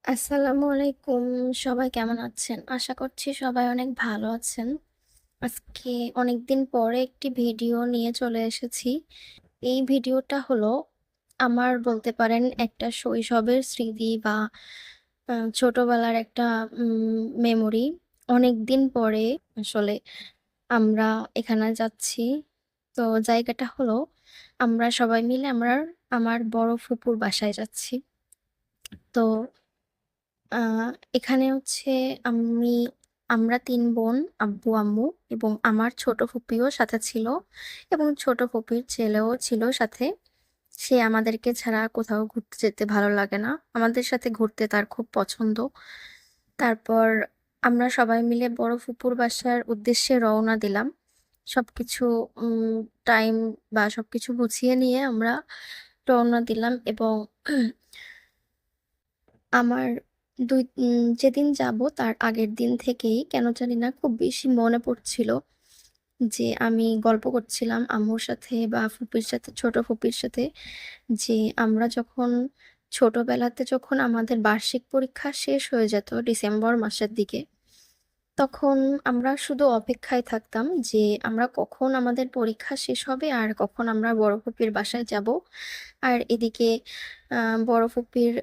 আসসালামু আলাইকুম। সবাই কেমন আছেন? আশা করছি সবাই অনেক ভালো আছেন। আজকে অনেকদিন পরে একটি ভিডিও নিয়ে চলে এসেছি। এই ভিডিওটা হলো আমার বলতে পারেন একটা শৈশবের স্মৃতি বা ছোটবেলার একটা মেমোরি। অনেকদিন পরে আসলে আমরা এখানে যাচ্ছি। তো জায়গাটা হলো আমরা সবাই মিলে আমার বড় ফুপুর বাসায় যাচ্ছি। তো আ এখানে হচ্ছে আমি আমরা ৩ বোন, আব্বু, আম্মু এবং আমার ছোট ফুপিও সাথে ছিল এবং ছোট ফুপির ছেলেও ছিল সাথে। সে আমাদেরকে ছাড়া কোথাও ঘুরতে যেতে ভালো লাগে না। আমাদের সাথে ঘুরতে তার খুব পছন্দ। তারপর আমরা সবাই মিলে বড় ফুপুর বাসার উদ্দেশ্যে রওনা দিলাম। সবকিছু উম টাইম বা সবকিছু গুছিয়ে নিয়ে আমরা রওনা দিলাম এবং আমার যেদিন যাবো তার আগের দিন থেকেই কেন জানি না খুব বেশি মনে পড়ছিল যে আমি গল্প করছিলাম আম্মুর সাথে বা ফুপির সাথে, ছোট ফুপির সাথে যে আমরা যখন ছোটবেলাতে যখন আমাদের বার্ষিক পরীক্ষা শেষ হয়ে যেত ডিসেম্বর মাসের দিকে, তখন আমরা শুধু অপেক্ষায় থাকতাম যে আমরা কখন আমাদের পরীক্ষা শেষ হবে আর কখন আমরা বড় ফুপির বাসায় যাবো। আর এদিকে আ বড় ফুপির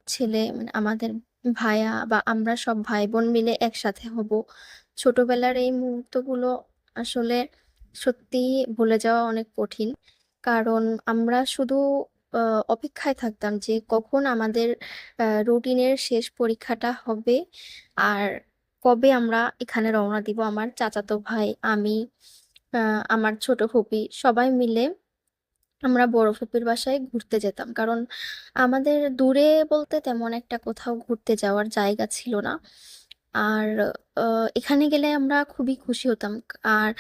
ছেলে মানে আমাদের ভায়া বা আমরা সব ভাই-বোন মিলে একসাথে হবো। ছোটবেলার এই মুহূর্তগুলো আসলে সত্যিই ভুলে যাওয়া অনেক কঠিন। কারণ আমরা শুধু আ অপেক্ষায় থাকতাম যে কখন আমাদের রুটিনের শেষ পরীক্ষাটা হবে আর কবে আমরা এখানে রওনা দিব। আমার চাচাতো ভাই, আমি, আ আমার ছোট ফুপি সবাই মিলে আমরা বড় ফুপির বাসায় ঘুরতে যেতাম। কারণ আমাদের দূরে বলতে তেমন একটা কোথাও ঘুরতে যাওয়ার জায়গা ছিল না। আর আ এখানে গেলে আমরা খুবই খুশি হতাম। আর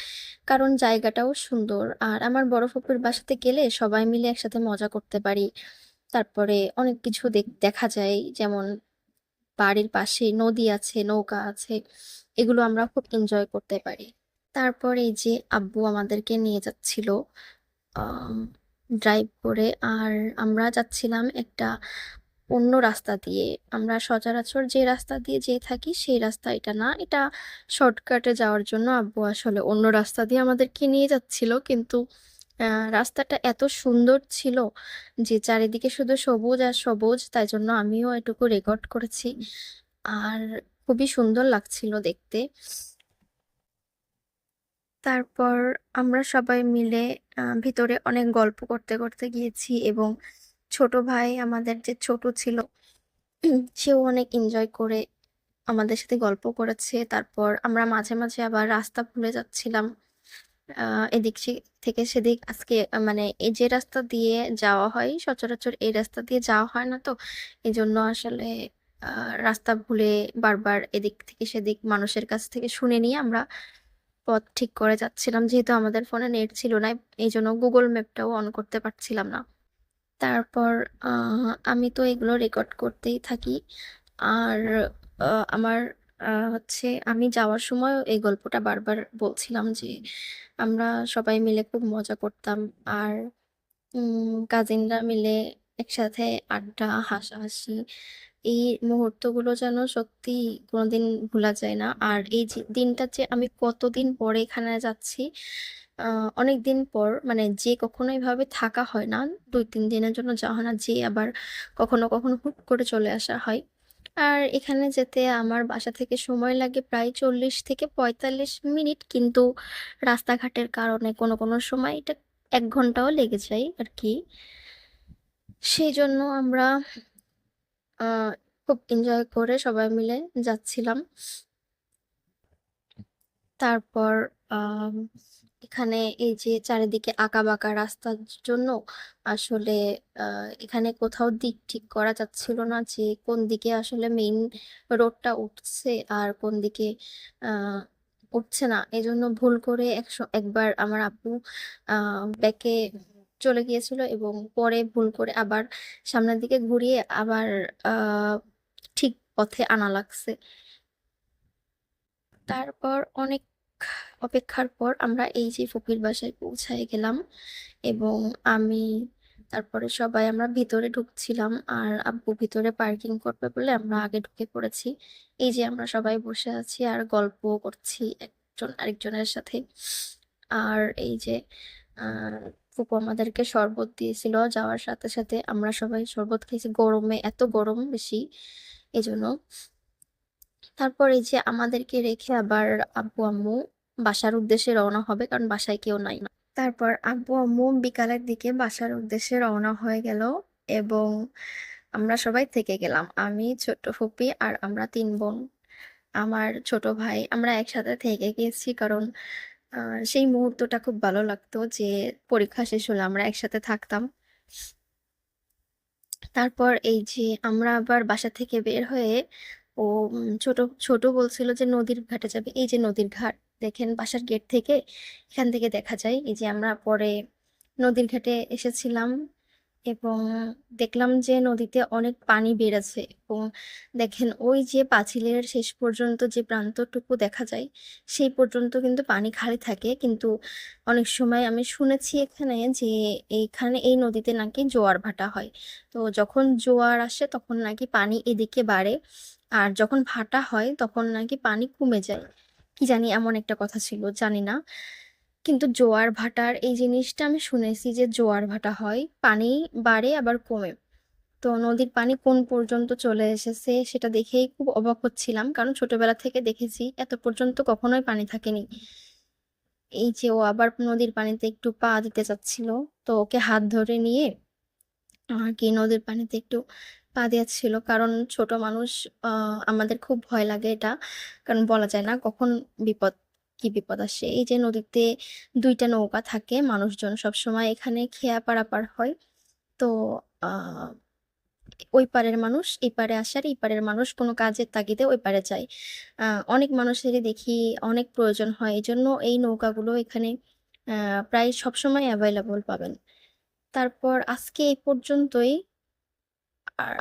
কারণ জায়গাটাও সুন্দর। আর আমার বড় ফুপির বাসাতে গেলে সবাই মিলে একসাথে মজা করতে পারি। তারপরে অনেক কিছু দেখা যায়। যেমন বাড়ির পাশে নদী আছে, নৌকা আছে। এগুলো আমরা খুব এনজয় করতে পারি। তারপর এই যে আব্বু আমাদেরকে নিয়ে যাচ্ছিল আম ড্রাইভ করে। আর আমরা যাচ্ছিলাম একটা অন্য রাস্তা দিয়ে। আমরা সচরাচর যে রাস্তা দিয়ে যেয়ে থাকি সেই রাস্তা এটা না। এটা শর্টকাটে যাওয়ার জন্য আব্বু আসলে অন্য রাস্তা দিয়ে আমাদেরকে নিয়ে যাচ্ছিল। কিন্তু আ রাস্তাটা এত সুন্দর ছিল যে চারিদিকে শুধু সবুজ আর সবুজ। তাই জন্য আমিও এটুকু রেকর্ড করেছি। আর খুবই সুন্দর লাগছিল দেখতে। তারপর আমরা সবাই মিলে ভিতরে অনেক গল্প করতে গিয়েছি এবং ছোট ভাই আমাদের যে ছোট ছিল সেও অনেক এনজয় করে আমাদের সাথে গল্প করেছে। তারপর আমরা মাঝে মাঝে আবার রাস্তা ভুলে যাচ্ছিলাম। আ এদিক থেকে সেদিক আজকে মানে এই যে রাস্তা দিয়ে যাওয়া হয় সচরাচর এই রাস্তা দিয়ে যাওয়া হয় না তো। এজন্য আসলে আ রাস্তা ভুলে বারবার এদিক থেকে সেদিক মানুষের কাছ থেকে শুনে নিয়ে আমরা পথ ঠিক করে যাচ্ছিলাম। যেহেতু আমাদের ফোনে নেট ছিল না, এইজন্য Google ম্যাপটাও অন করতে পারছিলাম না। তারপর আ আমি তো এগুলো রেকর্ড করতেই থাকি। আর আমার হচ্ছে আমি যাওয়ার সময়ও এই গল্পটা বারবার বলছিলাম যে, আমরা সবাই মিলে খুব মজা করতাম। আর কাজিনরা মিলে একসাথে আড্ডা, হাসাহাসি এই মুহূর্তগুলো যেন সত্যিই কোনোদিন ভোলা যায় না। আর এই যে দিনটা যে আমি কতদিন পরে এখানে যাচ্ছি, আ অনেকদিন পর মানে কখনো এভাবে থাকা হয় না। ২-৩ দিনের জন্য যাওয়া হয় না। আবার কখনো হুট করে চলে আসা হয়। আর এখানে যেতে আমার বাসা থেকে সময় লাগে প্রায় ৪০ থেকে ৪৫ মিনিট। কিন্তু রাস্তাঘাটের কারণে কোনো সময় এটা ১ ঘন্টাও লেগে যায় আরকি। সেজন্য আমরা আ খুব এনজয় করে সবাই মিলে যাচ্ছিলাম। তারপর আম এখানে এই যে চারিদিকে আঁকাবাঁকা রাস্তার জন্য আসলে আ এখানে কোথাও দিক ঠিক করা যাচ্ছিল না যে কোন দিকে আসলে মেইন রোডটা উঠছে আর কোন দিকে আ উঠছে না। এজন্য ভুল করে একবার আমার আব্বু আ ব্যাকে চলে গিয়েছিল এবং পরে ভুল করে আবার সামনের দিকে ঘুরিয়ে আবার আ ঠিক পথে আনা লাগছে। তারপর অনেক অপেক্ষার পর আমরা এই যে ফুপির বাসায় পৌঁছায় গেলাম এবং আমি তারপরে সবাই আমরা ভিতরে ঢুকছিলাম আর আব্বু ভিতরে পার্কিং করবে বলে আমরা আগে ঢুকে পড়েছি। এই যে আমরা সবাই বসে আছি আর গল্প করছি একজন আরেকজনের সাথে। আর এই যে ফুপু আমাদেরকে শরবত দিয়েছিল যাওয়ার সাথে সাথে, আমরা সবাই শরবত খেয়েছি, গরমে এত গরম বেশি এজন্য। তারপর এই যে আমাদেরকে রেখে আবার আব্বু আম্মু বাসার উদ্দেশ্যে রওনা হবে, কারণ বাসায় কেউ নাই। তারপর আব্বু আম্মু বিকালের দিকে বাসার উদ্দেশ্যে রওনা হয়ে গেল এবং আমরা সবাই থেকে গেলাম, আমি, ছোট ফুপি আর আমরা 3 বোন। আমার ছোট ভাই, আমরা একসাথে থেকে গেছি কারণ সেই মুহূর্তটা খুব ভালো লাগতো যে পরীক্ষা শেষ হলে আমরা একসাথে থাকতাম। তারপর এই যে আমরা আবার বাসা থেকে বের হয়ে ও ছোট ছোট বলছিল যে নদীর ঘাটে যাবে। এই যে নদীর ঘাট দেখেন বাসার গেট থেকে, এখান থেকে দেখা যায়। এই যে আমরা পরে নদীর ঘাটে এসেছিলাম এবং দেখলাম যে নদীতে অনেক পানি বেড়েছে এবং দেখেন ওই যে পাঁচিলের শেষ পর্যন্ত যে প্রান্তটুকু দেখা যায় সেই পর্যন্ত কিন্তু পানি খালি থাকে, কিন্তু অনেক সময় আমি শুনেছি এখানে যে এইখানে এই নদীতে নাকি জোয়ার ভাটা হয়। তো যখন জোয়ার আসে তখন নাকি পানি এদিকে বাড়ে, আর যখন ভাটা হয় তখন নাকি পানি কমে যায়। কি জানি এমন একটা কথা ছিল, জানি না। কিন্তু জোয়ার ভাটার এই জিনিসটা আমি শুনেছি যে জোয়ার ভাটা হয়, পানি বাড়ে আবার কমে। তো নদীর পানি কোন পর্যন্ত চলে এসেছে সেটা দেখেই খুব অবাক হচ্ছিলাম, কারণ ছোটবেলা থেকে দেখেছি এত পর্যন্ত কখনোই পানি থাকেনি। এই যে ও আবার নদীর পানিতে একটু পা দিতে চাচ্ছিল, তো ওকে হাত ধরে নিয়ে আর কি নদীর পানিতে একটু পা দিয়েছিল, কারণ ছোট মানুষ, আমাদের খুব ভয় লাগে এটা, কারণ বলা যায় না কখন বিপদ, কি বিপদ আসে। এই যে নদীতে 2টা নৌকা থাকে, মানুষজন সবসময় এখানে খেয়া পারাপার হয়। তো আহ ওই পারের মানুষ এই পারে আসে আর এই পারের মানুষ কোনো কাজের তাগিদে ওই পারে যায়। অনেক মানুষেরই দেখি অনেক প্রয়োজন হয়, এই জন্য এই নৌকাগুলো এখানে প্রায় সবসময় অ্যাভেলেবল পাবেন। তারপর আজকে এই পর্যন্তই। আর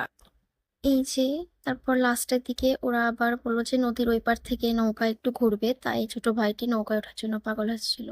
এই যে তারপর লাস্টের দিকে ওরা আবার বললো যে নদীর ওই পার থেকে নৌকা একটু ঘুরবে, তাই ছোট ভাইটি নৌকায় ওঠার জন্য পাগল হচ্ছিল।